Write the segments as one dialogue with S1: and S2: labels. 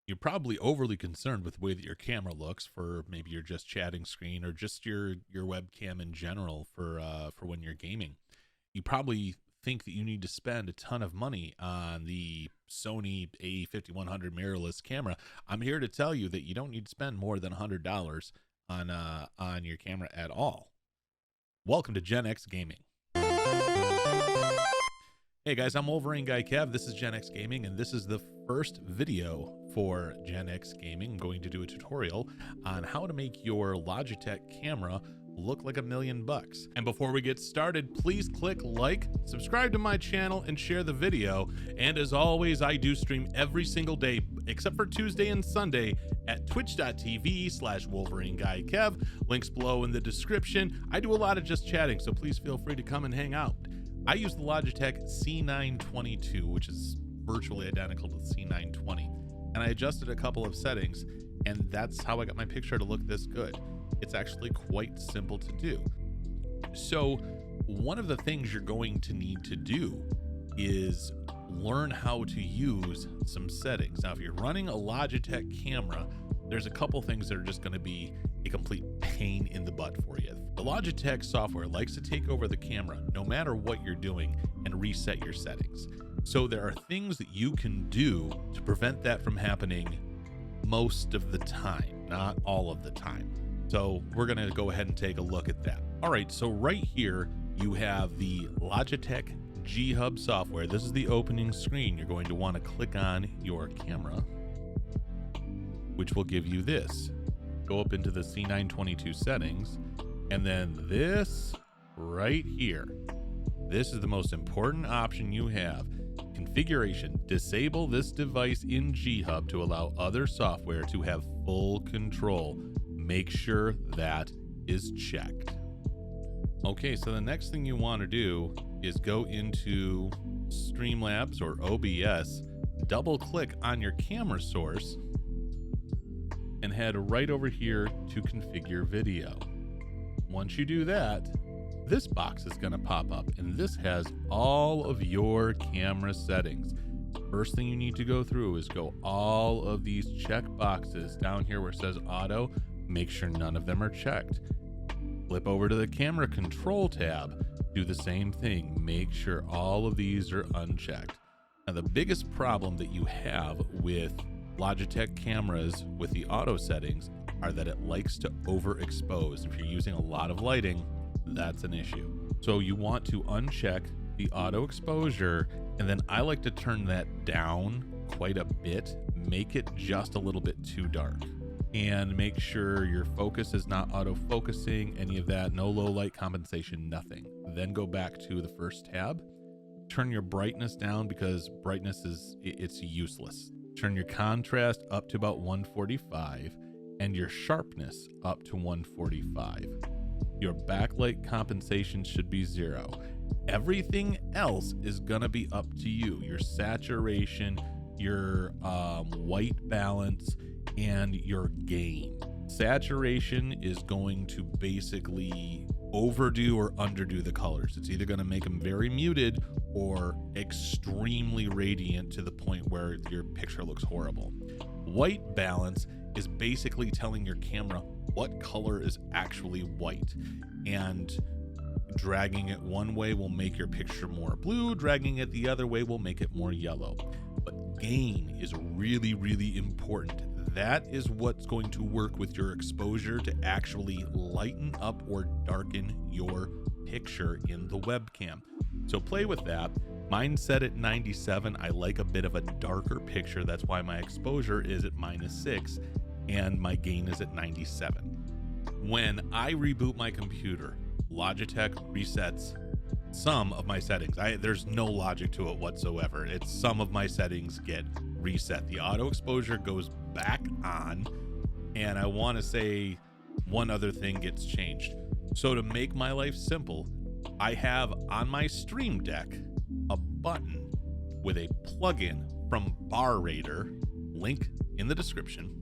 S1: You're probably overly concerned with the way that your camera looks for maybe your just chatting screen or just your webcam in general for when you're gaming. You probably think that you need to spend a ton of money on the Sony A5100 mirrorless camera. I'm here to tell you that you don't need to spend more than $100 on your camera at all. Welcome to Gen X Gaming. Hey guys, I'm Wolverine Guy Kev. This is Gen X Gaming, and this is the first video for Gen X Gaming. I'm going to do a tutorial on how to make your Logitech camera look like $1 million. And before we get started, please click like, subscribe to my channel, and share the video. And as always, I do stream every single day, except for Tuesday and Sunday, at twitch.tv/WolverineGuyKev. Links below in the description. I do a lot of just chatting, so please feel free to come and hang out. I use the Logitech C922, which is virtually identical to the C920. And I adjusted a couple of settings, and that's how I got my picture to look this good. It's actually quite simple to do. So one of the things you're going to need to do is learn how to use some settings. Now, if you're running a Logitech camera, there's a couple things that are just going to be a complete pain in the butt for you. The Logitech software likes to take over the camera no matter what you're doing and reset your settings. So there are things that you can do to prevent that from happening most of the time, not all of the time. So we're going to go ahead and take a look at that. All right, so right here you have the Logitech G Hub software. This is the opening screen. You're going to want to click on your camera, which will give you this. Go up into the C922 settings, and then this right here. This is the most important option you have. Configuration. Disable this device in G Hub to allow other software to have full control. Make sure that is checked. Okay, so the next thing you want to do is go into Streamlabs or OBS, double click on your camera source, and head right over here to configure video. Once you do that, this box is going to pop up, and this has all of your camera settings. First thing you need to go through is go all of these check boxes down here where it says auto. Make sure none of them are checked. Flip over to the camera control tab. Do the same thing. Make sure all of these are unchecked. Now, the biggest problem that you have with Logitech cameras with the auto settings are that it likes to overexpose. If you're using a lot of lighting, that's an issue. So you want to uncheck the auto exposure, and then I like to turn that down quite a bit, make it just a little bit too dark, and make sure your focus is not auto-focusing, any of that, no low light compensation, nothing. Then go back to the first tab, turn your brightness down because brightness it's useless. Turn your contrast up to about 145 and your sharpness up to 145. Your backlight compensation should be 0. Everything else is gonna be up to you. Your saturation, your white balance, and your gain. Saturation is going to basically overdo or underdo the colors. It's either going to make them very muted or extremely radiant to the point where your picture looks horrible. White balance is basically telling your camera what color is actually white, and dragging it one way will make your picture more blue, dragging it the other way will make it more yellow. But gain is really, really important. That is what's going to work with your exposure to actually lighten up or darken your picture in the webcam. So play with that. Mine's set at 97. I like a bit of a darker picture. That's why my exposure is at -6 and my gain is at 97. When I reboot my computer, Logitech resets some of my settings. There's no logic to it whatsoever. It's some of my settings get reset. The auto exposure goes back on, and I want to say one other thing gets changed. So to make my life simple, I have on my Stream Deck a button with a plugin from Bar Raider, link in the description,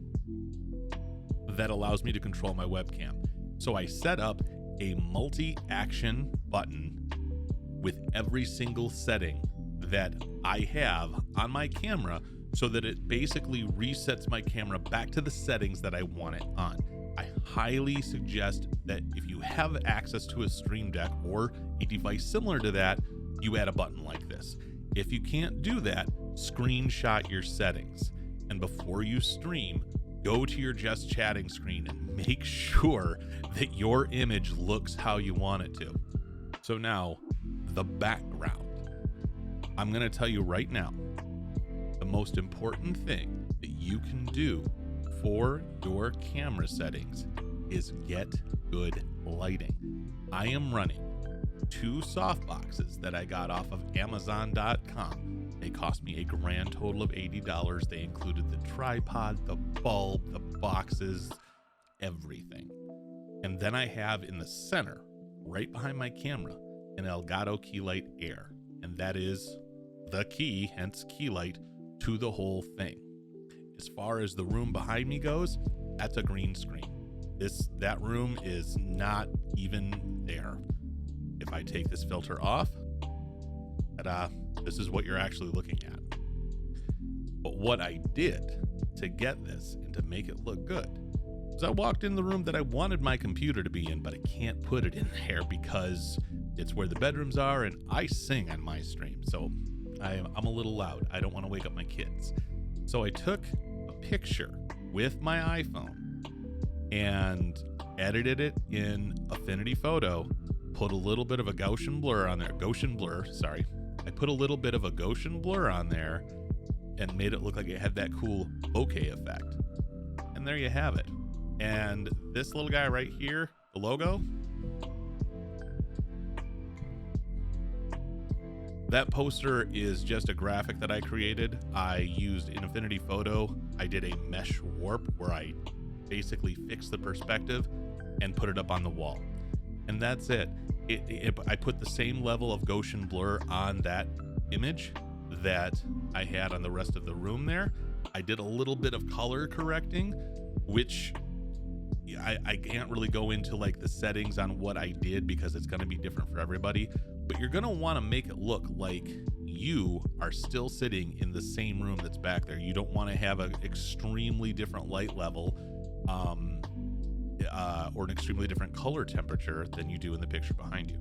S1: that allows me to control my webcam. So I set up a multi-action button with every single setting that I have on my camera so that it basically resets my camera back to the settings that I want it on. I highly suggest that if you have access to a Stream Deck or a device similar to that, you add a button like this. If you can't do that, screenshot your settings. And before you stream, go to your just chatting screen and make sure that your image looks how you want it to. So now, the background. I'm going to tell you right now, the most important thing that you can do for your camera settings is get good lighting. I am running 2 softboxes that I got off of Amazon.com. They cost me a grand total of $80. They included the tripod, the bulb, the boxes, everything. And then I have in the center, right behind my camera, an Elgato Keylight Air. And that is the key, hence Keylight, to the whole thing. As far as the room behind me goes, that's a green screen. That room is not even there. If I take this filter off, ta-da, this is what you're actually looking at. But what I did to get this and to make it look good is I walked in the room that I wanted my computer to be in, but I can't put it in there because it's where the bedrooms are and I sing on my stream. So I'm a little loud. I don't want to wake up my kids. So I took a picture with my iPhone and edited it in Affinity Photo, put a little bit of a Gaussian blur on there. I put a little bit of a Gaussian blur on there and made it look like it had that cool bokeh effect. And there you have it. And this little guy right here, the logo, that poster is just a graphic that I created. I used in Affinity Photo, I did a mesh warp where I basically fixed the perspective and put it up on the wall. And that's it. I put the same level of Gaussian blur on that image that I had on the rest of the room there. I did a little bit of color correcting, which I can't really go into like the settings on what I did because it's going to be different for everybody, but you're going to want to make it look like you are still sitting in the same room that's back there. You don't want to have an extremely different light level or an extremely different color temperature than you do in the picture behind you.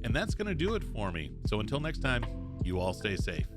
S1: And that's going to do it for me. So until next time, you all stay safe.